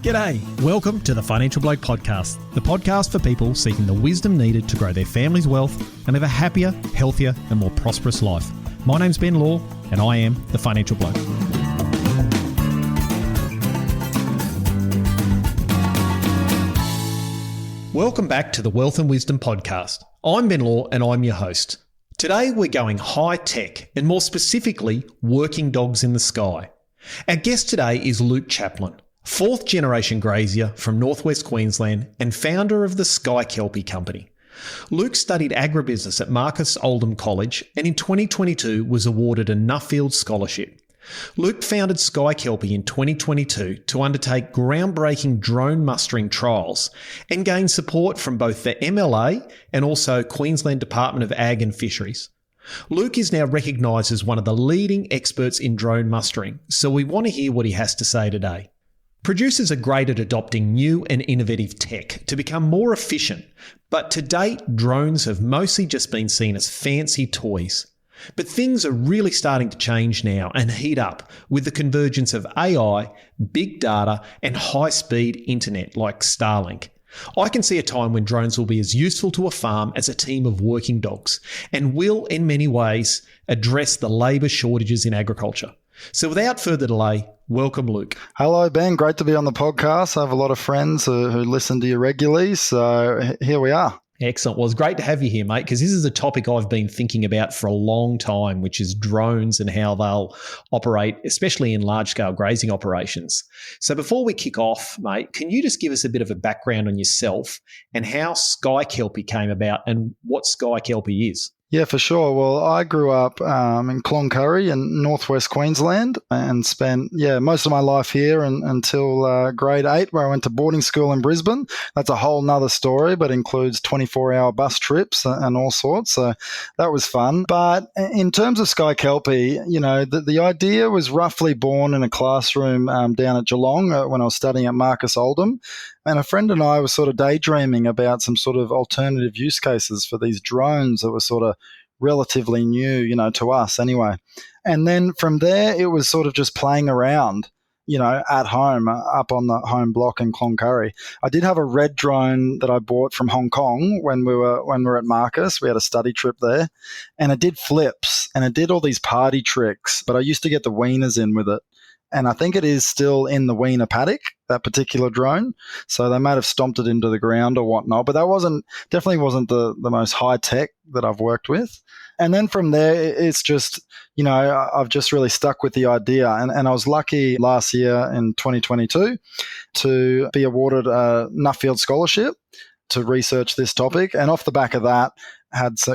G'day, welcome to the Financial Bloke Podcast, the podcast for people seeking the wisdom needed to grow their family's wealth and live a happier, healthier and more prosperous life. My name's Ben Law and I am the Financial Bloke. Welcome back to the Wealth and Wisdom Podcast. I'm Ben Law and I'm your host. Today we're going high tech and more specifically working dogs in the sky. Our guest today is Luke Chaplain, fourth generation grazier from North West Queensland and founder of the SkyKelpie company. Luke studied agribusiness at Marcus Oldham College and in 2022 was awarded a Nuffield Scholarship. Luke founded SkyKelpie in 2022 to undertake groundbreaking drone mustering trials and gain support from both the MLA and also Queensland Department of Ag and Fisheries. Luke is now recognised as one of the leading experts in drone mustering, so we want to hear what he has to say today. Producers are great at adopting new and innovative tech to become more efficient, but to date, drones have mostly just been seen as fancy toys. But things are really starting to change now and heat up with the convergence of AI, big data, and high-speed internet like Starlink. I can see a time when drones will be as useful to a farm as a team of working dogs and will, in many ways, address the labour shortages in agriculture. So without further delay, welcome Luke. Hello Ben, great to be on the podcast. I have a lot of friends who listen to you regularly, so here we are. Excellent. Well, it's great to have you here, mate, because this is a topic I've been thinking about for a long time, which is drones and how they'll operate, especially in large-scale grazing operations. So before we kick off, mate, can you just give us a bit of a background on yourself and how SkyKelpie came about and what SkyKelpie is? Yeah, for sure. Well, I grew up in Cloncurry in North West Queensland and spent most of my life here until grade 8, where I went to boarding school in Brisbane. That's a whole nother story, but includes 24-hour bus trips and all sorts. So that was fun. But in terms of SkyKelpie, the idea was roughly born in a classroom down at Geelong when I was studying at Marcus Oldham. And a friend and I were sort of daydreaming about some sort of alternative use cases for these drones that were sort of relatively new, to us anyway. And then from there, it was sort of just playing around, at home, up on the home block in Cloncurry. I did have a red drone that I bought from Hong Kong when we were at Marcus. We had a study trip there, and it did flips and it did all these party tricks. But I used to get the weaners in with it. And I think it is still in the weaner paddock, that particular drone. So they might have stomped it into the ground or whatnot. But that definitely wasn't the most high tech that I've worked with. And then from there, it's just, I've just really stuck with the idea. And I was lucky last year in 2022 to be awarded a Nuffield Scholarship to research this topic. And off the back of that,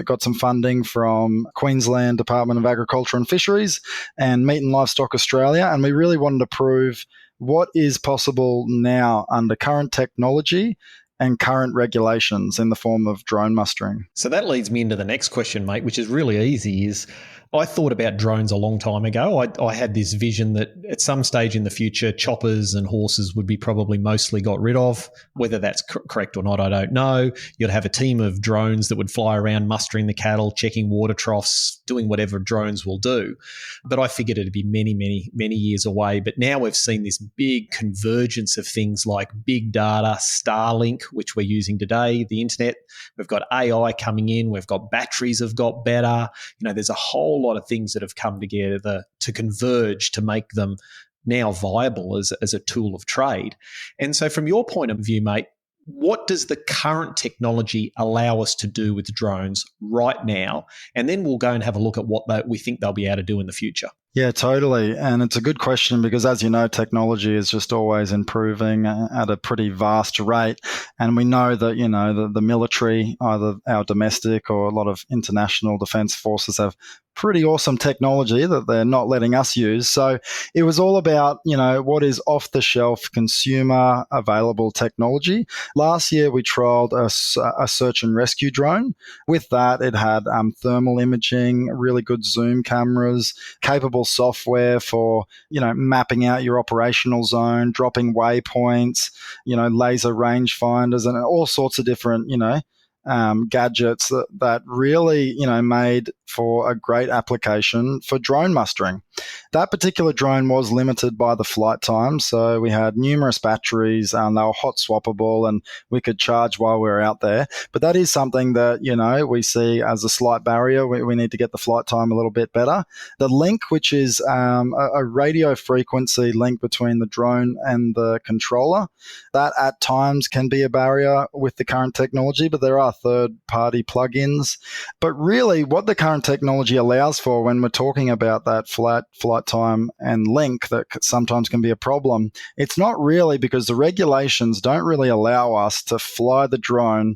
got some funding from Queensland Department of Agriculture and Fisheries and Meat and Livestock Australia. And we really wanted to prove what is possible now under current technology and current regulations in the form of drone mustering. So that leads me into the next question, mate, which is really easy, is I thought about drones a long time ago. I had this vision that at some stage in the future, choppers and horses would be probably mostly got rid of. Whether that's correct or not, I don't know. You'd have a team of drones that would fly around mustering the cattle, checking water troughs, doing whatever drones will do. But I figured it'd be many, many, many years away. But now we've seen this big convergence of things like big data, Starlink, which we're using today, the internet. We've got AI coming in. We've got batteries have got better. There's a whole lot of things that have come together to converge to make them now viable as a tool of trade. And so from your point of view, mate, what does the current technology allow us to do with drones right now? And then we'll go and have a look at what we think they'll be able to do in the future. Yeah, totally. And it's a good question because, as you know, technology is just always improving at a pretty vast rate. And we know that, the military, either our domestic or a lot of international defense forces, have pretty awesome technology that they're not letting us use. So it was all about, what is off-the-shelf consumer available technology. Last year, we trialed a search and rescue drone. With that, it had thermal imaging, really good zoom cameras, capable software for, mapping out your operational zone, dropping waypoints, laser range finders, and all sorts of different, gadgets that really, made for a great application for drone mustering. That particular drone was limited by the flight time, so we had numerous batteries, and they were hot swappable, and we could charge while we were out there. But that is something that, we see as a slight barrier. We need to get the flight time a little bit better. The link, which is a radio frequency link between the drone and the controller, that at times can be a barrier with the current technology, but there are third-party plugins. But really, what the current technology allows for when we're talking about that flight time and link that sometimes can be a problem, it's not really, because the regulations don't really allow us to fly the drone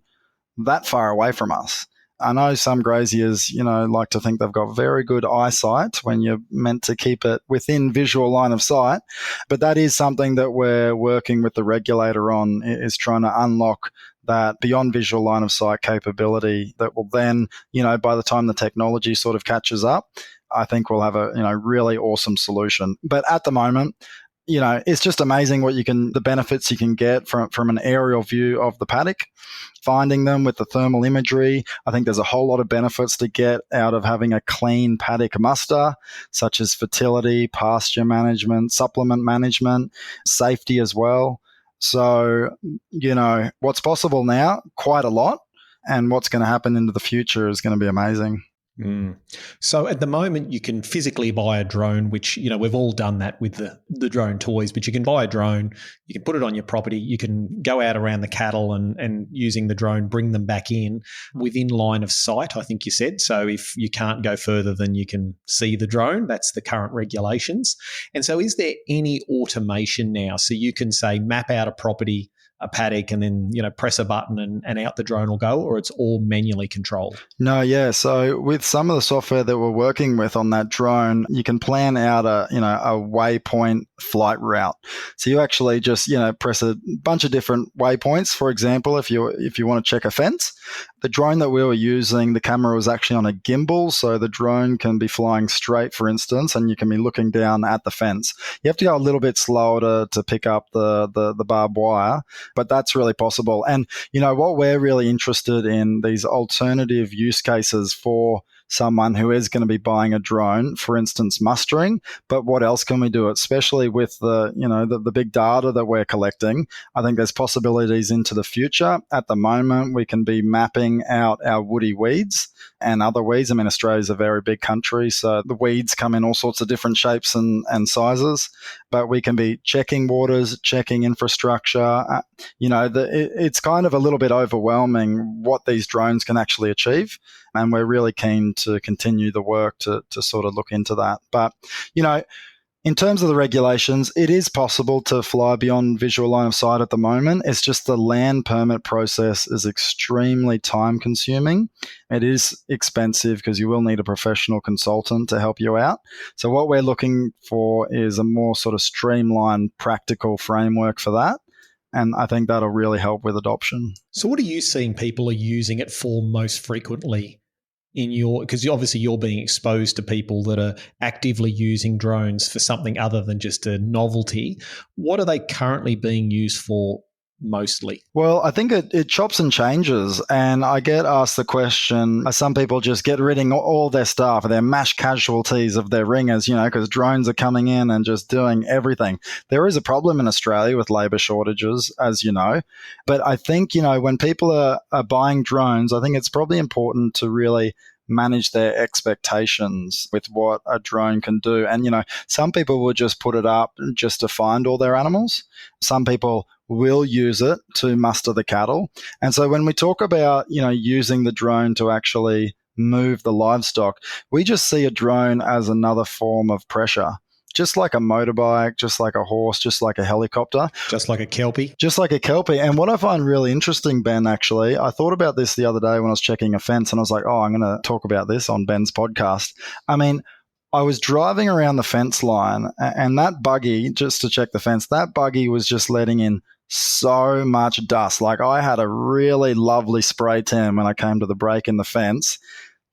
that far away from us. I know some graziers, like to think they've got very good eyesight when you're meant to keep it within visual line of sight. But that is something that we're working with the regulator on, is trying to unlock that beyond visual line of sight capability that will then, by the time the technology sort of catches up, I think we'll have a, really awesome solution. But at the moment, it's just amazing the benefits you can get from an aerial view of the paddock, finding them with the thermal imagery. I think there's a whole lot of benefits to get out of having a clean paddock muster, such as fertility, pasture management, supplement management, safety as well. So, what's possible now, quite a lot, and what's going to happen into the future is going to be amazing. So at the moment, you can physically buy a drone, which, we've all done that with the drone toys, but you can buy a drone, you can put it on your property, you can go out around the cattle and using the drone, bring them back in within line of sight, I think you said. So if you can't go further than you can see the drone, that's the current regulations. And so is there any automation now? So you can say map out a property, a paddock, and then, press a button and out the drone will go, or it's all manually controlled? No, yeah. So with some of the software that we're working with on that drone, you can plan out a waypoint flight route. So you actually just, press a bunch of different waypoints. For example, if you want to check a fence, the drone that we were using, the camera was actually on a gimbal, so the drone can be flying straight, for instance, and you can be looking down at the fence. You have to go a little bit slower to pick up the barbed wire, but that's really possible. And, what we're really interested in, these alternative use cases for someone who is going to be buying a drone, for instance, mustering. But what else can we do? Especially with the big data that we're collecting, I think there's possibilities into the future. At the moment, we can be mapping out our woody weeds and other weeds. I mean, Australia's a very big country, so the weeds come in all sorts of different shapes and sizes. But we can be checking waters, checking infrastructure. It's kind of a little bit overwhelming what these drones can actually achieve. And we're really keen to continue the work to sort of look into that. But, in terms of the regulations, it is possible to fly beyond visual line of sight at the moment. It's just the land permit process is extremely time consuming. It is expensive because you will need a professional consultant to help you out. So what we're looking for is a more sort of streamlined, practical framework for that. And I think that'll really help with adoption. So what are you seeing people are using it for most frequently? Because obviously you're being exposed to people that are actively using drones for something other than just a novelty. What are they currently being used for mostly? Well, I think it chops and changes. And I get asked the question, some people just get rid of all their staff, their mass casualties of their ringers, because drones are coming in and just doing everything. There is a problem in Australia with labour shortages, as you know. But I think, when people are buying drones, I think it's probably important to really manage their expectations with what a drone can do. And, some people will just put it up just to find all their animals. Some people will use it to muster the cattle. And so when we talk about, using the drone to actually move the livestock, we just see a drone as another form of pressure. Just like a motorbike, just like a horse, just like a helicopter. Just like a Kelpie. Just like a Kelpie. And what I find really interesting, Ben, actually, I thought about this the other day when I was checking a fence, and I was like, I'm going to talk about this on Ben's podcast. I mean, I was driving around the fence line, and that buggy, just to check the fence, that buggy was just letting in so much dust. Like, I had a really lovely spray tan when I came to the break in the fence.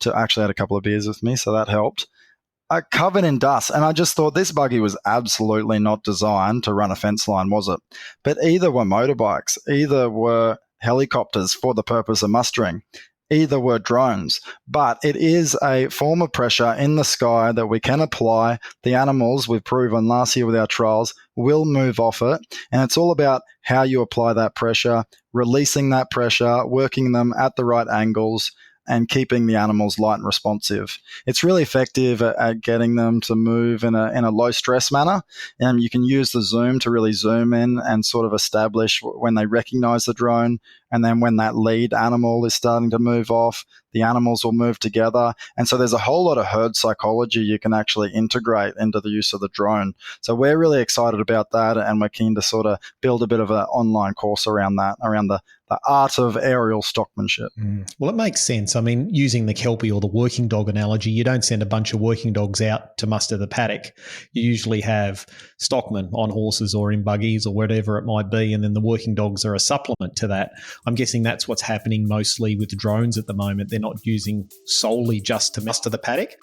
I actually had a couple of beers with me, so that helped. Covered in dust. And I just thought this buggy was absolutely not designed to run a fence line, was it? But either were motorbikes, either were helicopters for the purpose of mustering. Either were drones, but it is a form of pressure in the sky that we can apply. The animals, we've proven last year with our trials, will move off it. And it's all about how you apply that pressure, releasing that pressure, working them at the right angles, and keeping the animals light and responsive. It's really effective at getting them to move in a low stress manner. And you can use the zoom to really zoom in and sort of establish when they recognize the drone. And then when that lead animal is starting to move off, the animals will move together. And so there's a whole lot of herd psychology you can actually integrate into the use of the drone. So we're really excited about that, and we're keen to sort of build a bit of an online course around that, around the art of aerial stockmanship. Well, it makes sense. I mean, using the Kelpie or the working dog analogy, you don't send a bunch of working dogs out to muster the paddock. You usually have stockmen on horses or in buggies or whatever it might be, and then the working dogs are a supplement to that. I'm guessing that's what's happening mostly with the drones at the moment. They're not using solely just to muster the paddock.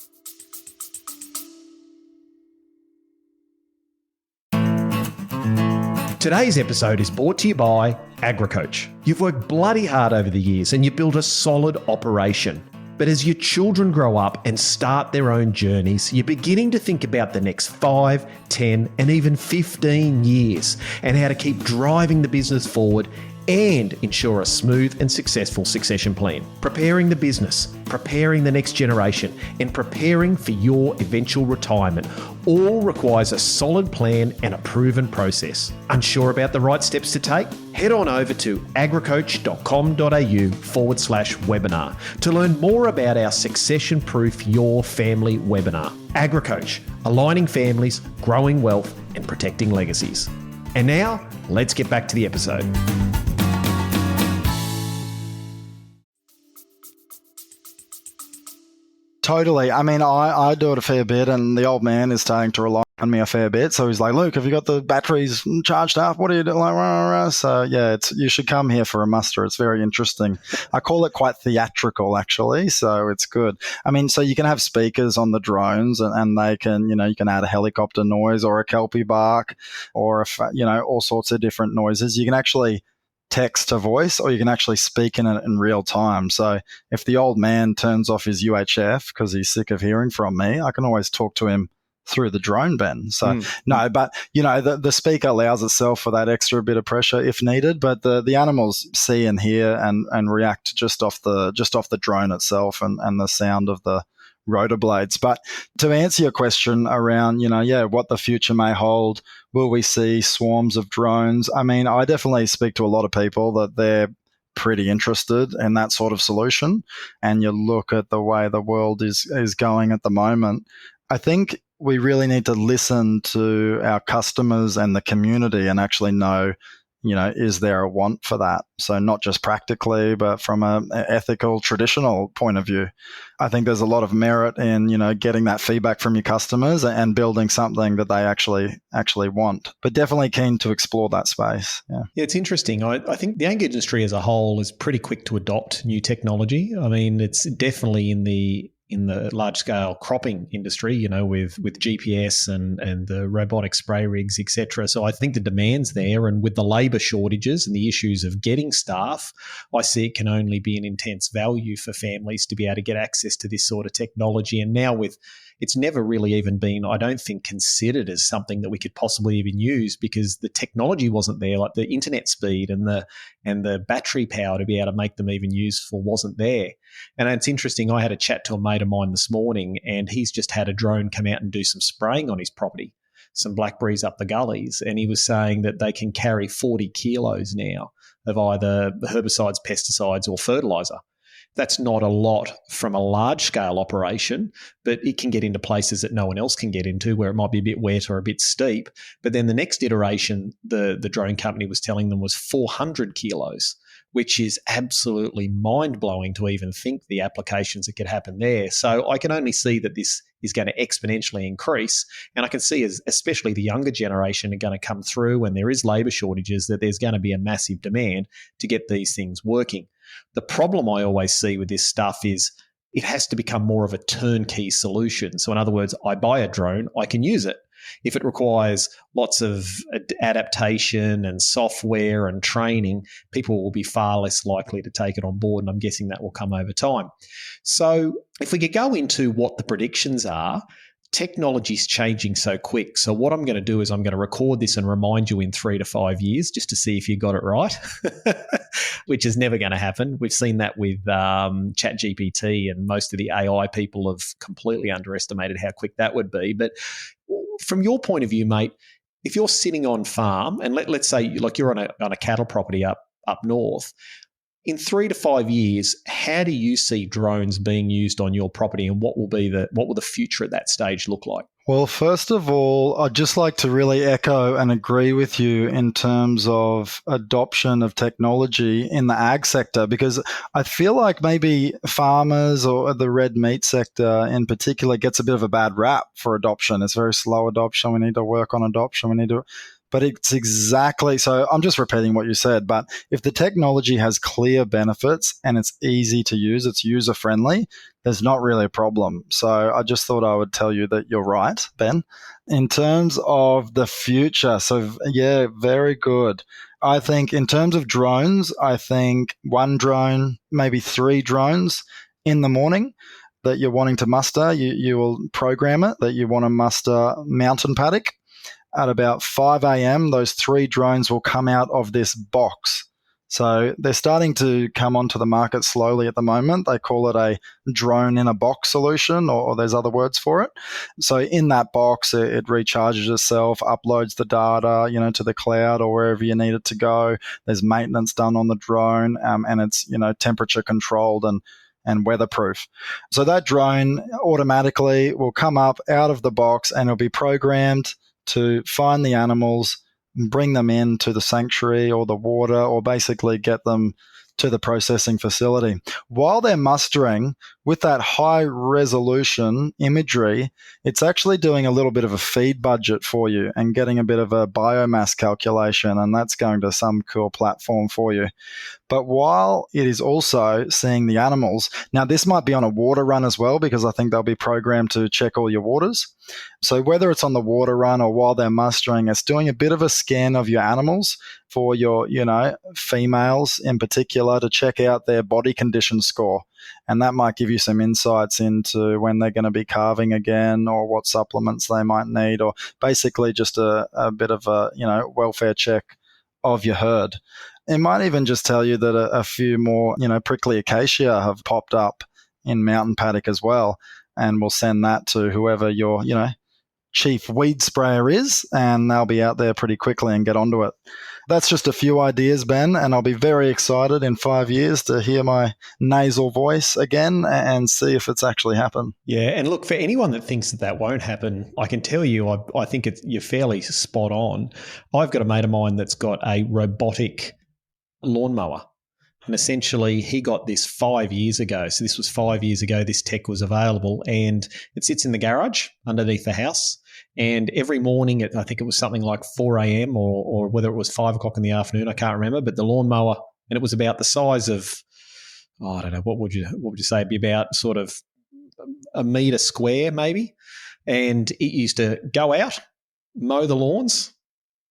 Today's episode is brought to you by AgriCoach. You've worked bloody hard over the years and you've built a solid operation. But as your children grow up and start their own journeys, you're beginning to think about the next 5, 10, and even 15 years and how to keep driving the business forward and ensure a smooth and successful succession plan. Preparing the business, preparing the next generation, and preparing for your eventual retirement all requires a solid plan and a proven process. Unsure about the right steps to take? Head on over to agricoach.com.au/webinar to learn more about our Succession Proof Your Family webinar. AgriCoach, aligning families, growing wealth, and protecting legacies. And now, let's get back to the episode. Totally. I mean, I do it a fair bit, and the old man is starting to rely on me a fair bit. So he's like, Luke, have you got the batteries charged up? What are you doing? Like, so yeah, you should come here for a muster. It's very interesting. I call it quite theatrical, actually. So it's good. I mean, so you can have speakers on the drones, and they can, you can add a helicopter noise or a Kelpie bark or, all sorts of different noises. You can actually text to voice, or you can actually speak in it in real time. So if the old man turns off his UHF because he's sick of hearing from me, I can always talk to him through the drone, Ben. So no, but the speaker allows itself for that extra bit of pressure if needed, but the animals see and hear and react just off the drone itself and the sound of the rotor blades. But to answer your question around, what the future may hold, will we see swarms of drones? I mean, I definitely speak to a lot of people that they're pretty interested in that sort of solution. And you look at the way the world is going at the moment, I think we really need to listen to our customers and the community and actually know, is there a want for that? So not just practically, but from an ethical, traditional point of view. I think there's a lot of merit in, getting that feedback from your customers and building something that they actually want. But definitely keen to explore that space. Yeah, it's interesting. I think the ag industry as a whole is pretty quick to adopt new technology. I mean, it's definitely in the large-scale cropping industry, with GPS and the robotic spray rigs, etc. So I think the demand's there, and with the labour shortages and the issues of getting staff, I see it can only be an intense value for families to be able to get access to this sort of technology. And now it's never really even been, I don't think, considered as something that we could possibly even use because the technology wasn't there, like the internet speed and the battery power to be able to make them even useful wasn't there. And it's interesting, I had a chat to a mate of mine this morning, and he's just had a drone come out and do some spraying on his property, some blackberries up the gullies, and he was saying that they can carry 40 kilos now of either herbicides, pesticides, or fertiliser. That's not a lot from a large-scale operation, but it can get into places that no one else can get into where it might be a bit wet or a bit steep. But then the next iteration, the drone company was telling them was 400 kilos, which is absolutely mind-blowing to even think the applications that could happen there. So I can only see that this is going to exponentially increase. And I can see as especially the younger generation are going to come through and there is labour shortages, that there's going to be a massive demand to get these things working. The problem I always see with this stuff is it has to become more of a turnkey solution. So in other words, I buy a drone, I can use it. If it requires lots of adaptation and software and training, people will be far less likely to take it on board, and I'm guessing that will come over time. So if we could go into what the predictions are, technology's changing so quick. So what I'm going to do is I'm going to record this and remind you in 3 to 5 years just to see if you got it right, which is never going to happen. We've seen that with ChatGPT, and most of the AI people have completely underestimated how quick that would be. But from your point of view, mate, if you're sitting on farm, and let's say like you're on a cattle property up north, in 3 to 5 years, how do you see drones being used on your property, and what will the future at that stage look like? Well, first of all, I'd just like to really echo and agree with you in terms of adoption of technology in the ag sector, because I feel like maybe farmers or the red meat sector in particular gets a bit of a bad rap for adoption. It's very slow adoption. We need to work on adoption. But it's exactly, so I'm just repeating what you said, but if the technology has clear benefits and it's easy to use, it's user-friendly, there's not really a problem. So I just thought I would tell you that you're right, Ben. In terms of the future, so yeah, very good. I think in terms of drones, I think 1 drone, maybe 3 drones in the morning that you're wanting to muster, you will program it that you want to muster mountain paddock. At about 5 a.m., those 3 drones will come out of this box. So they're starting to come onto the market slowly at the moment. They call it a drone in a box solution, or there's other words for it. So in that box, it recharges itself, uploads the data, to the cloud or wherever you need it to go. There's maintenance done on the drone, and it's, temperature controlled and weatherproof. So that drone automatically will come up out of the box, and it'll be programmed to find the animals, bring them into the sanctuary or the water, or basically get them to the processing facility. While they're mustering, with that high resolution imagery, it's actually doing a little bit of a feed budget for you and getting a bit of a biomass calculation, and that's going to some cool platform for you. But while it is also seeing the animals, now this might be on a water run as well, because I think they'll be programmed to check all your waters. So whether it's on the water run or while they're mustering, it's doing a bit of a scan of your animals for your, females in particular, to check out their body condition score. And that might give you some insights into when they're going to be calving again, or what supplements they might need, or basically just a bit of a, welfare check of your herd. It might even just tell you that a few more, prickly acacia have popped up in mountain paddock as well. And we'll send that to whoever your, chief weed sprayer is, and they'll be out there pretty quickly and get onto it. That's just a few ideas, Ben, and I'll be very excited in 5 years to hear my nasal voice again and see if it's actually happened. Yeah, and look, for anyone that thinks that won't happen, I can tell you, I think you're fairly spot on. I've got a mate of mine that's got a robotic lawnmower. And essentially, he got this 5 years ago. So this was 5 years ago, this tech was available, and it sits in the garage underneath the house. And every morning, I think it was something like 4 a.m. or whether it was 5 o'clock in the afternoon, I can't remember, but the lawnmower, and it was about the size of, I don't know, what would you say? It'd be about sort of a metre square maybe. And it used to go out, mow the lawns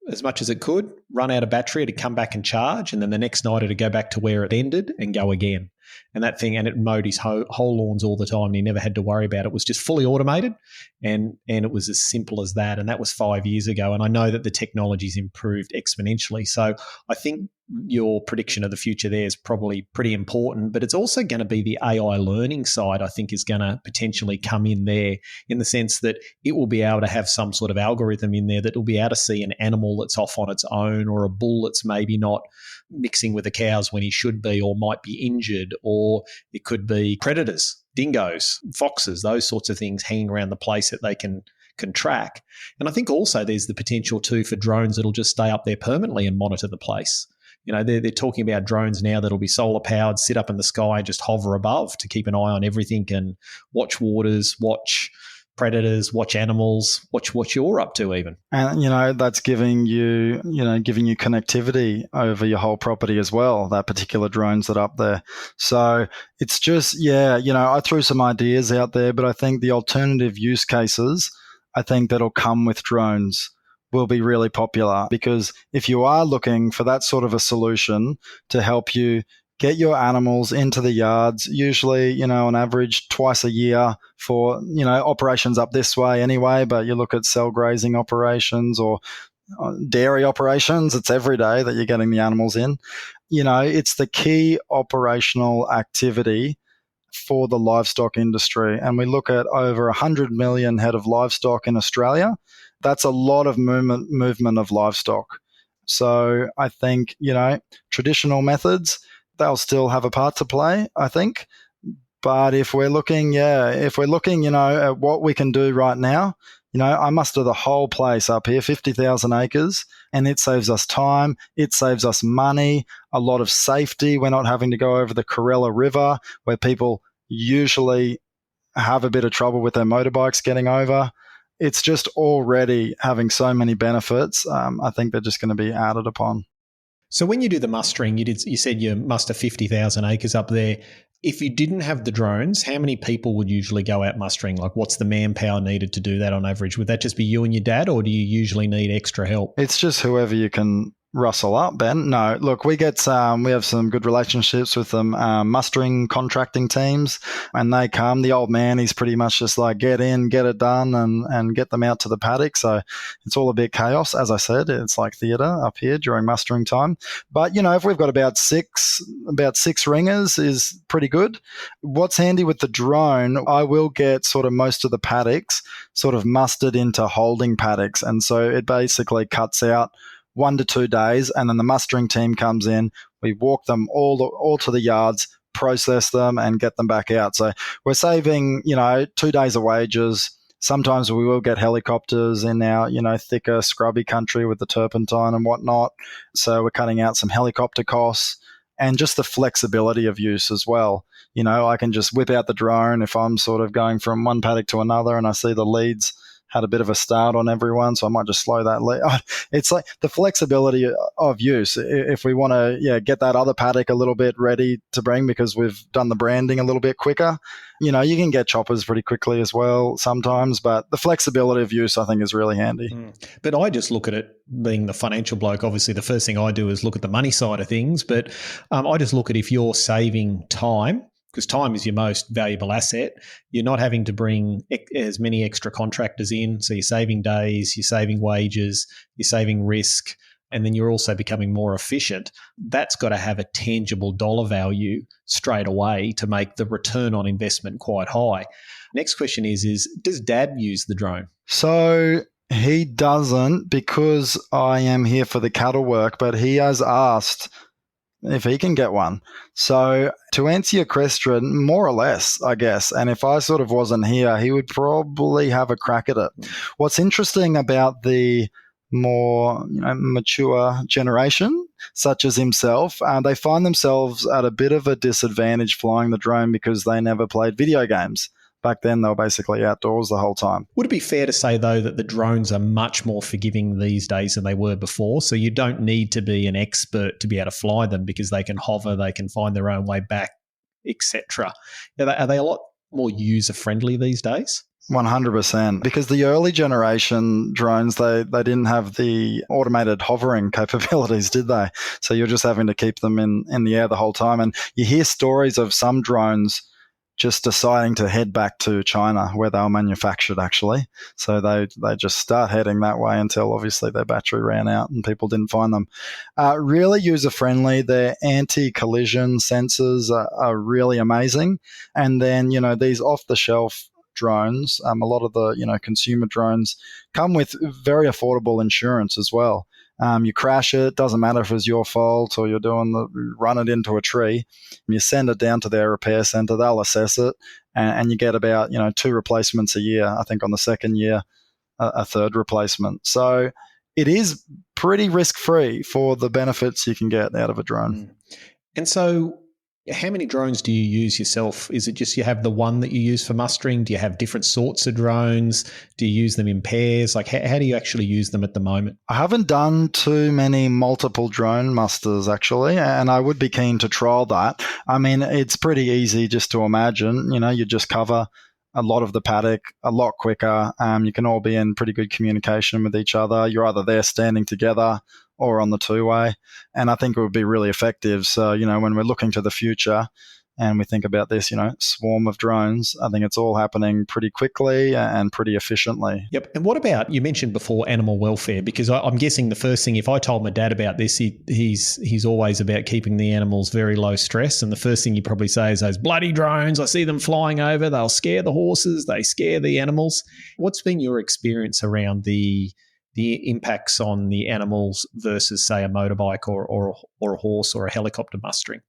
as much as it could, run out of battery, it'd come back and charge, and then the next night it'd go back to where it ended and go again. And that thing, and it mowed his whole lawns all the time, and he never had to worry about it. It was just fully automated, and it was as simple as that. And that was 5 years ago. And I know that the technology's improved exponentially. So I think your prediction of the future there is probably pretty important, but it's also going to be the AI learning side, I think, is going to potentially come in there, in the sense that it will be able to have some sort of algorithm in there that will be able to see an animal that's off on its own, or a bull that's maybe not mixing with the cows when he should be, or might be injured, or it could be predators, dingoes, foxes, those sorts of things hanging around the place that they can track. And I think also there's the potential too for drones that'll just stay up there permanently and monitor the place. They're talking about drones now that'll be solar powered, sit up in the sky, just hover above to keep an eye on everything and watch waters, watch predators, watch animals, watch what you're up to even. And, that's giving you connectivity over your whole property as well, that particular drones that are up there. So it's just, I threw some ideas out there, but I think the alternative use cases I think that'll come with drones will be really popular, because if you are looking for that sort of a solution to help you get your animals into the yards, usually, on average twice a year for, operations up this way anyway, but you look at cell grazing operations or dairy operations, it's every day that you're getting the animals in. It's the key operational activity for the livestock industry. And we look at over 100 million head of livestock in Australia. That's a lot of movement of livestock. So I think, traditional methods, they'll still have a part to play, I think. But if we're looking, at what we can do right now, I muster the whole place up here, 50,000 acres, and it saves us time, it saves us money, a lot of safety. We're not having to go over the Corella River, where people usually have a bit of trouble with their motorbikes getting over. It's just already having so many benefits. I think they're just going to be added upon. So when you do the mustering, you said you muster 50,000 acres up there. If you didn't have the drones, how many people would usually go out mustering? Like, what's the manpower needed to do that on average? Would that just be you and your dad, or do you usually need extra help? It's just whoever you can rustle up, Ben. No, look, we have some good relationships with them, mustering contracting teams, and they come. The old man, he's pretty much just like, get in, get it done, and get them out to the paddock. So it's all a bit chaos. As I said, it's like theatre up here during mustering time. But, if we've got about six ringers is pretty good. What's handy with the drone, I will get sort of most of the paddocks sort of mustered into holding paddocks. And so it basically cuts out 1 to 2 days, and then the mustering team comes in. We walk them all to the yards, process them, and get them back out. So we're saving, 2 days of wages. Sometimes we will get helicopters in our, thicker, scrubby country with the turpentine and whatnot. So we're cutting out some helicopter costs, and just the flexibility of use as well. I can just whip out the drone if I'm sort of going from one paddock to another and I see the leads had a bit of a start on everyone, so I might just slow that lead. It's like the flexibility of use. If we want to get that other paddock a little bit ready to bring because we've done the branding a little bit quicker, you can get choppers pretty quickly as well sometimes, but the flexibility of use I think is really handy. But I just look at it, being the financial bloke, obviously the first thing I do is look at the money side of things, but I just look at if you're saving time, because time is your most valuable asset. You're not having to bring as many extra contractors in. So you're saving days, you're saving wages, you're saving risk, and then you're also becoming more efficient. That's got to have a tangible dollar value straight away to make the return on investment quite high. Next question is does Dad use the drone? So he doesn't, because I am here for the cattle work, but he has asked if he can get one. So to answer your question, more or less, I guess, and if I sort of wasn't here, he would probably have a crack at it. What's interesting about the more mature generation, such as himself, they find themselves at a bit of a disadvantage flying the drone because they never played video games. Back then, they were basically outdoors the whole time. Would it be fair to say, though, that the drones are much more forgiving these days than they were before? So you don't need to be an expert to be able to fly them because they can hover, they can find their own way back, etc. Are they a lot more user-friendly these days? 100%. Because the early generation drones, they didn't have the automated hovering capabilities, did they? So you're just having to keep them in the air the whole time. And you hear stories of some drones just deciding to head back to China where they were manufactured, actually. So they just start heading that way until obviously their battery ran out and people didn't find them. Really user-friendly. Their anti-collision sensors are really amazing. And then, these off-the-shelf drones, a lot of the, consumer drones come with very affordable insurance as well. You crash it, doesn't matter if it's your fault or run it into a tree. You send it down to their repair center, they'll assess it, and you get about 2 replacements a year. I think on the second year, a third replacement. So it is pretty risk-free for the benefits you can get out of a drone. And so how many drones do you use yourself? Is it just you have the one that you use for mustering? Do you have different sorts of drones? Do you use them in pairs? Like how do you actually use them at the moment? I haven't done too many multiple drone musters, actually, and I would be keen to trial that. I mean, it's pretty easy just to imagine, you just cover a lot of the paddock a lot quicker. You can all be in pretty good communication with each other. You're either there standing together or on the two-way. And I think it would be really effective. So, when we're looking to the future and we think about this, swarm of drones, I think it's all happening pretty quickly and pretty efficiently. Yep. And what about, you mentioned before, animal welfare? Because I'm guessing the first thing, if I told my dad about this, he's always about keeping the animals very low stress. And the first thing he'd probably say is those bloody drones, I see them flying over, they'll scare the horses, they scare the animals. What's been your experience around the impacts on the animals versus, say, a motorbike or a horse or a helicopter mustering?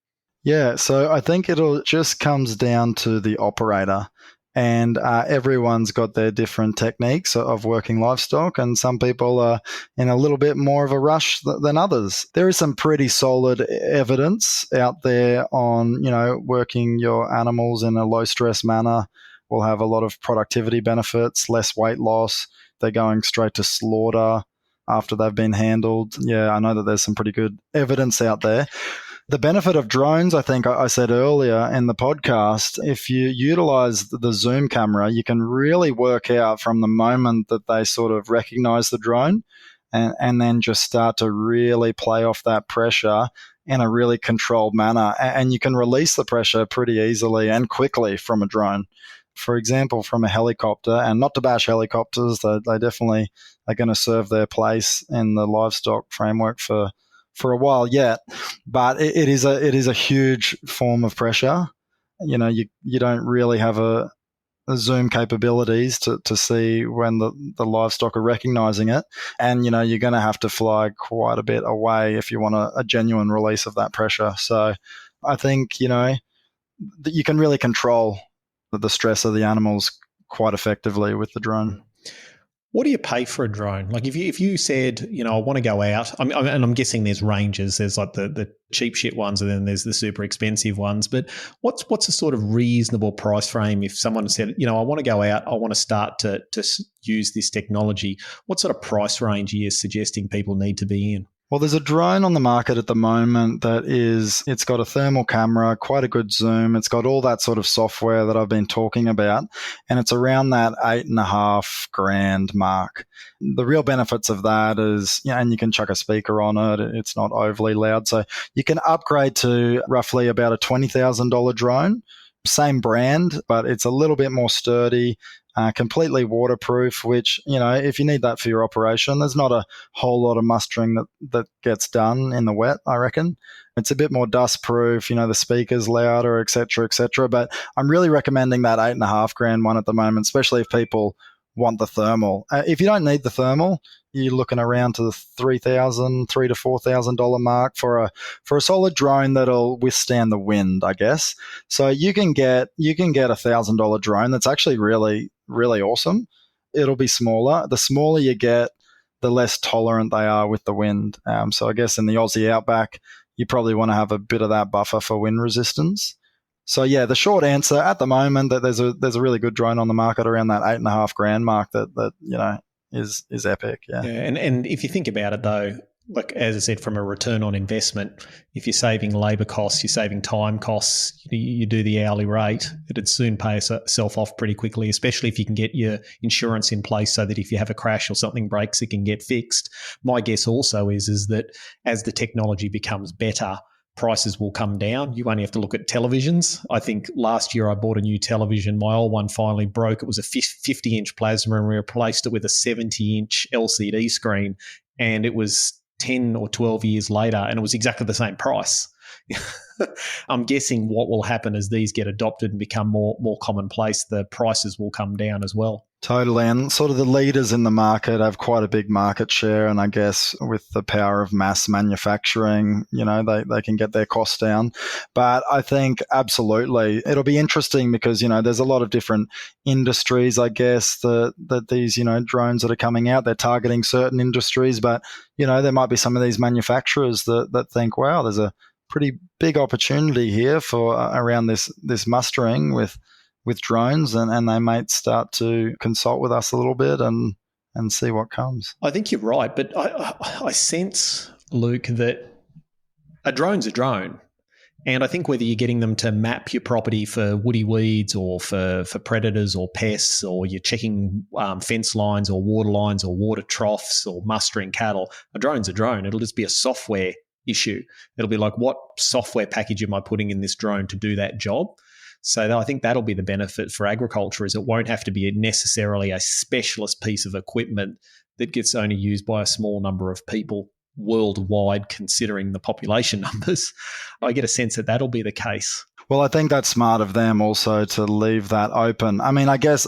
Yeah, so I think it just comes down to the operator, and everyone's got their different techniques of working livestock, and some people are in a little bit more of a rush than others. There is some pretty solid evidence out there on, working your animals in a low stress manner will have a lot of productivity benefits, less weight loss. They're going straight to slaughter after they've been handled. Yeah, I know that there's some pretty good evidence out there. The benefit of drones, I think I said earlier in the podcast, if you utilize the zoom camera, you can really work out from the moment that they sort of recognize the drone and then just start to really play off that pressure in a really controlled manner. And you can release the pressure pretty easily and quickly from a drone. For example, from a helicopter, and not to bash helicopters, they definitely are going to serve their place in the livestock framework for a while yet, but it is a huge form of pressure. You don't really have a zoom capabilities to see when the livestock are recognizing it, and you're going to have to fly quite a bit away if you want a genuine release of that pressure. So I think that you can really control the stress of the animals quite effectively with the drone. What do you pay for a drone? Like if you said, I want to go out, and I'm guessing there's ranges. There's like the cheap shit ones, and then there's the super expensive ones. But what's a sort of reasonable price frame if someone said, I want to go out, I want to start to use this technology? What sort of price range are you suggesting people need to be in? Well, there's a drone on the market at the moment it's got a thermal camera, quite a good zoom. It's got all that sort of software that I've been talking about, and it's around that $8,500 mark. The real benefits of that is, and you can chuck a speaker on it. It's not overly loud. So you can upgrade to roughly about a $20,000 drone. Same brand, but it's a little bit more sturdy. Completely waterproof, which, if you need that for your operation, there's not a whole lot of mustering that gets done in the wet, I reckon. It's a bit more dust proof, the speaker's louder, et cetera, but I'm really recommending that $8,500 one at the moment, especially if people want the thermal. If you don't need the thermal, you're looking around to the $3,000 to $4,000 mark for a solid drone that'll withstand the wind, I guess. So you can get $1,000 drone that's actually really, really awesome. It'll be smaller. The smaller you get, the less tolerant they are with the wind. So I guess in the Aussie outback, you probably want to have a bit of that buffer for wind resistance. So yeah, the short answer at the moment that there's a really good drone on the market around that $8,500 mark that is epic. Yeah. And if you think about it though, like as I said, from a return on investment, if you're saving labour costs, you're saving time costs, you do the hourly rate, it'd soon pay itself off pretty quickly, especially if you can get your insurance in place so that if you have a crash or something breaks, it can get fixed. My guess also is that as the technology becomes better, prices will come down. You only have to look at televisions. I think last year I bought a new television. My old one finally broke. It was a 50-inch plasma and we replaced it with a 70-inch LCD screen, and it was 10 or 12 years later and it was exactly the same price. I'm guessing what will happen as these get adopted and become more commonplace, the prices will come down as well. Totally. And sort of the leaders in the market have quite a big market share. And I guess with the power of mass manufacturing, they can get their costs down. But I think absolutely it'll be interesting because, there's a lot of different industries, I guess, that these, drones that are coming out, they're targeting certain industries. But, there might be some of these manufacturers that think, wow, there's a pretty big opportunity here for around this mustering with drones, and they might start to consult with us a little bit and see what comes. I think you're right, but I sense, Luke, that a drone's a drone, And I think whether you're getting them to map your property for woody weeds or for predators or pests, or you're checking fence lines or water troughs or mustering cattle, a drone's a drone. It'll just be a software issue. It'll be like, what software package am I putting in this drone to do that job? So I think that'll be the benefit for agriculture, is it won't have to be necessarily a specialist piece of equipment that gets only used by a small number of people worldwide, considering the population numbers. I get a sense that that'll be the case. Well, I think that's smart of them also to leave that open. I mean, I guess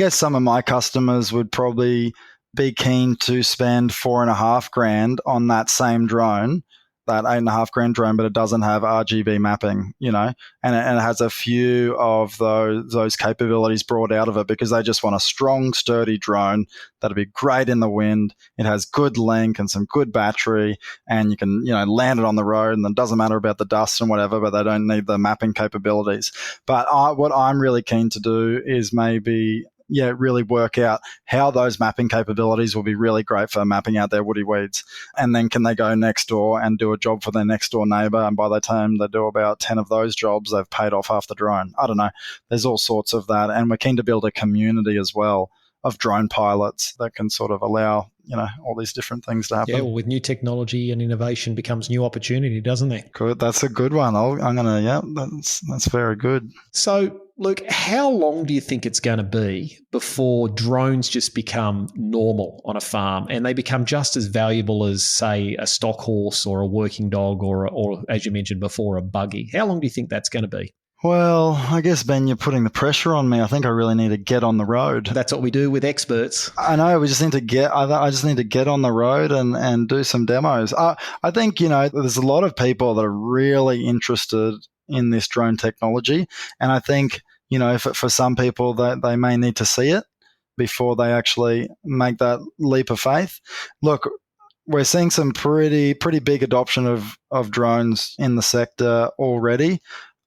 some of my customers would probably be keen to spend $4,500 on that same drone, that $8,500 drone, but it doesn't have RGB mapping, and it has a few of those capabilities brought out of it, because they just want a strong, sturdy drone that'll be great in the wind. It has good link and some good battery, and you can, land it on the road, and it doesn't matter about the dust and whatever, but they don't need the mapping capabilities. But what I'm really keen to do is maybe really work out how those mapping capabilities will be really great for mapping out their woody weeds. And then can they go next door and do a job for their next door neighbor? And by the time they do about 10 of those jobs, they've paid off half the drone. I don't know. There's all sorts of that. And we're keen to build a community as well of drone pilots that can sort of allow, all these different things to happen. Yeah, well, with new technology and innovation becomes new opportunity, doesn't there? Good. That's a good one. That's very good. So, Luke, how long do you think it's going to be before drones just become normal on a farm and they become just as valuable as, say, a stock horse or a working dog or as you mentioned before, a buggy? How long do you think that's going to be? Well, I guess, Ben, you're putting the pressure on me. I think I really need to get on the road. That's what we do with experts. I know. We just need to get. I just need to get on the road and do some demos. I think there's a lot of people that are really interested in this drone technology, and I think for some people that they may need to see it before they actually make that leap of faith. Look, we're seeing some pretty big adoption of drones in the sector already.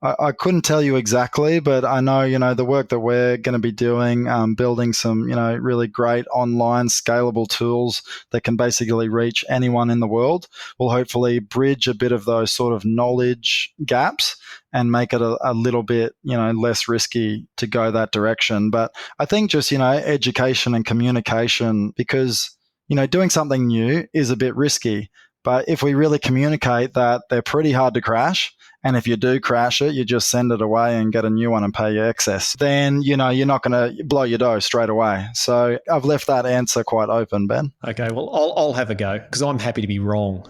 I couldn't tell you exactly, but I know, the work that we're going to be doing, building some, really great online scalable tools that can basically reach anyone in the world, will hopefully bridge a bit of those sort of knowledge gaps and make it a little bit, less risky to go that direction. But I think just, education and communication, because, doing something new is a bit risky. But if we really communicate that they're pretty hard to crash, and if you do crash it, you just send it away and get a new one and pay your excess, then, you're not going to blow your dough straight away. So I've left that answer quite open, Ben. Okay, well, I'll have a go because I'm happy to be wrong.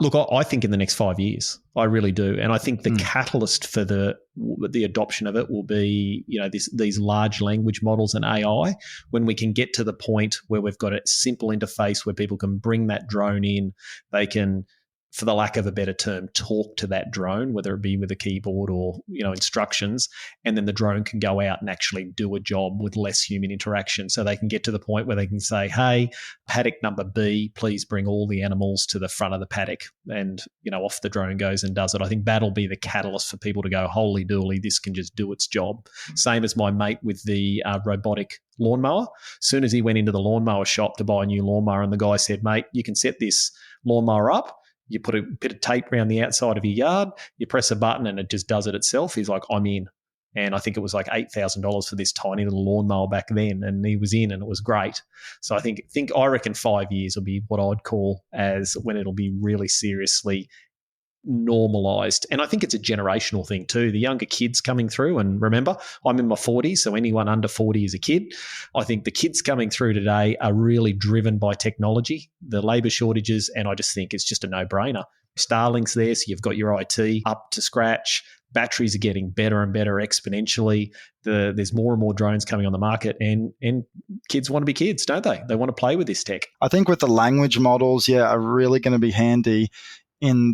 Look, I think in the next 5 years, I really do. And I think the catalyst for the adoption of it will be, these large language models and AI, when we can get to the point where we've got a simple interface where people can bring that drone in, they can, for the lack of a better term, talk to that drone, whether it be with a keyboard or, instructions, and then the drone can go out and actually do a job with less human interaction. So they can get to the point where they can say, hey, paddock number B, please bring all the animals to the front of the paddock. And, off the drone goes and does it. I think that'll be the catalyst for people to go, holy dooly, this can just do its job. Same as my mate with the robotic lawnmower. As soon as he went into the lawnmower shop to buy a new lawnmower, and the guy said, mate, you can set this lawnmower up. You put a bit of tape around the outside of your yard, you press a button and it just does it itself. He's like, I'm in. And I think it was like $8,000 for this tiny little lawnmower back then. And he was in and it was great. So I reckon 5 years will be what I'd call as when it'll be really seriously normalized. And I think it's a generational thing too. The younger kids coming through, and remember, I'm in my 40s, so anyone under 40 is a kid. I think the kids coming through today are really driven by technology, the labor shortages, and I just think it's just a no-brainer. Starlink's there, so you've got your IT up to scratch. Batteries are getting better and better exponentially. There's more and more drones coming on the market, and kids want to be kids, don't they? They want to play with this tech. I think with the language models, are really going to be handy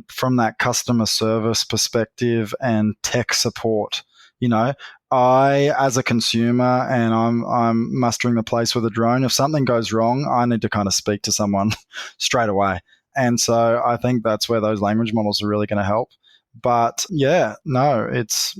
from that customer service perspective and tech support. I, as a consumer, and I'm mustering the place with a drone, if something goes wrong, I need to kind of speak to someone straight away. And so I think that's where those language models are really going to help. But it's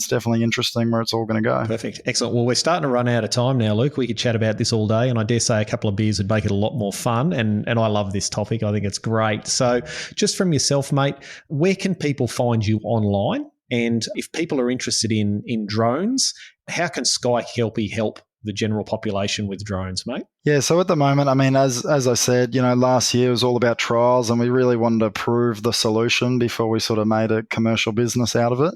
definitely interesting where it's all going to go. Perfect. Excellent. Well, we're starting to run out of time now, Luke. We could chat about this all day, and I dare say a couple of beers would make it a lot more fun. And I love this topic. I think it's great. So just from yourself, mate, where can people find you online? And if people are interested in drones, how can SkyKelpie help the general population with drones, mate? Yeah, so at the moment, I mean, as I said, last year was all about trials, and we really wanted to prove the solution before we sort of made a commercial business out of it.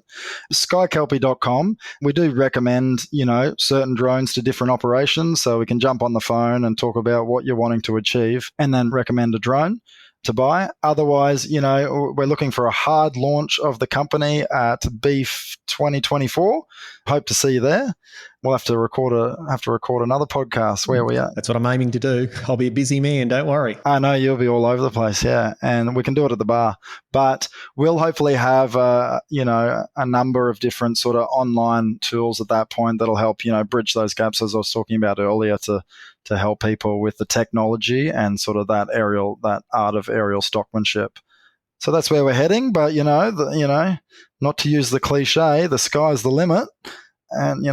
SkyKelpie.com, we do recommend, certain drones to different operations, so we can jump on the phone and talk about what you're wanting to achieve and then recommend a drone to buy. Otherwise, we're looking for a hard launch of the company at Beef 2024. Hope to see you there. We'll have to record another podcast where we are. That's what I'm aiming to do. I'll be a busy man, don't worry. I know you'll be all over the place, yeah. And we can do it at the bar. But we'll hopefully have a number of different sort of online tools at that point that'll help, bridge those gaps as I was talking about earlier to help people with the technology and sort of that art of aerial stockmanship. So that's where we're heading. But, not to use the cliche, the sky's the limit. And,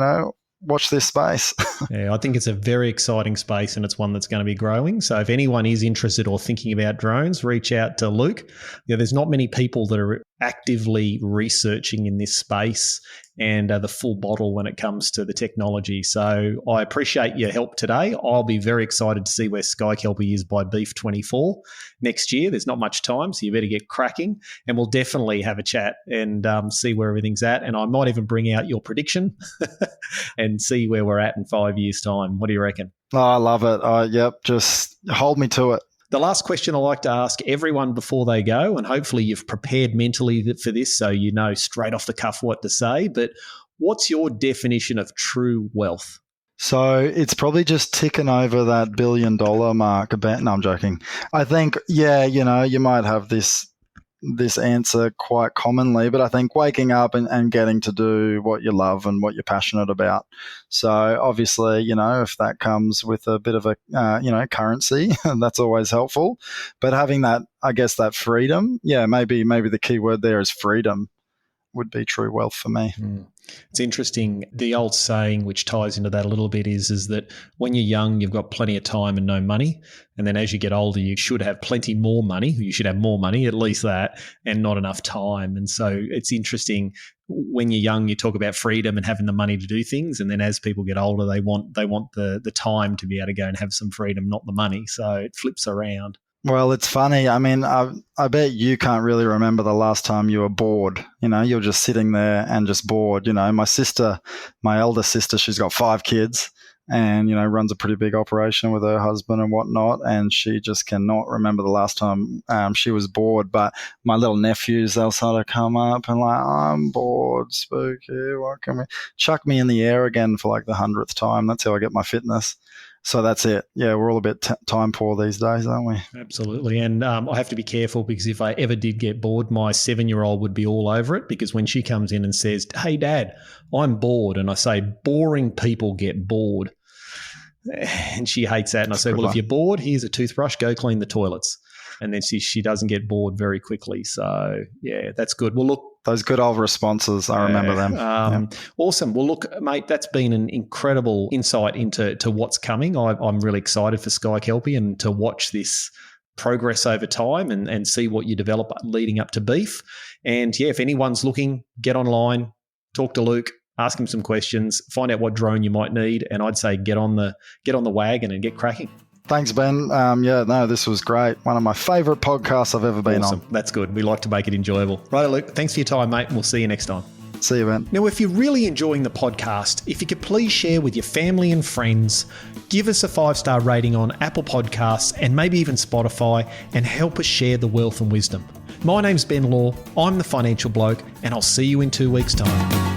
watch this space. Yeah, I think it's a very exciting space, and it's one that's going to be growing. So if anyone is interested or thinking about drones, reach out to Luke. There's not many people that are actively researching in this space and the full bottle when it comes to the technology. So I appreciate your help today. I'll be very excited to see where SkyKelpie is by Beef 24 next year. There's not much time, so you better get cracking, and we'll definitely have a chat and see where everything's at. And I might even bring out your prediction and see where we're at in 5 years' time. What do you reckon? Oh, I love it. Yep, just hold me to it. The last question I like to ask everyone before they go, and hopefully you've prepared mentally for this so you know straight off the cuff what to say, but what's your definition of true wealth? So it's probably just ticking over that $1 billion mark. No, I'm joking. I think, you might have this answer quite commonly, but I think waking up and getting to do what you love and what you're passionate about. So obviously, if that comes with a bit of a, currency, that's always helpful. But having that, I guess, that freedom, maybe the key word there is freedom would be true wealth for me. It's interesting. The old saying, which ties into that a little bit, is that when you're young, you've got plenty of time and no money. And then as you get older, you should have plenty more money. You should have more money, at least that, and not enough time. And so it's interesting. When you're young, you talk about freedom and having the money to do things. And then as people get older, they want the time to be able to go and have some freedom, not the money. So it flips around. Well, it's funny. I mean, I bet you can't really remember the last time you were bored. You're just sitting there and just bored. My elder sister, she's got 5 kids and, runs a pretty big operation with her husband and whatnot. And she just cannot remember the last time she was bored. But my little nephews, they'll sort of come up and like, I'm bored, spooky. What can we chuck me in the air again for like the 100th time? That's how I get my fitness. So that's it. Yeah, we're all a bit time poor these days, aren't we? Absolutely. And I have to be careful because if I ever did get bored, my 7-year-old would be all over it, because when she comes in and says, hey, Dad, I'm bored, and I say, boring people get bored. And she hates that. And I say, well, if you're bored, here's a toothbrush, go clean the toilets. And then she doesn't get bored very quickly. So, yeah, that's good. Well, look. Those good old responses, I remember them. Awesome. Well, look, mate, that's been an incredible insight into what's coming. I'm really excited for SkyKelpie and to watch this progress over time and see what you develop leading up to Beef. And, yeah, if anyone's looking, get online, talk to Luke, ask him some questions, find out what drone you might need, and I'd say get on the wagon and get cracking. Thanks, Ben. This was great. One of my favourite podcasts I've ever been on. That's good. We like to make it enjoyable. Right, Luke, thanks for your time, mate. We'll see you next time. See you, Ben. Now, if you're really enjoying the podcast, if you could please share with your family and friends, give us a 5-star rating on Apple Podcasts and maybe even Spotify, and help us share the wealth and wisdom. My name's Ben Law. I'm the Financial Bloke, and I'll see you in 2 weeks' time.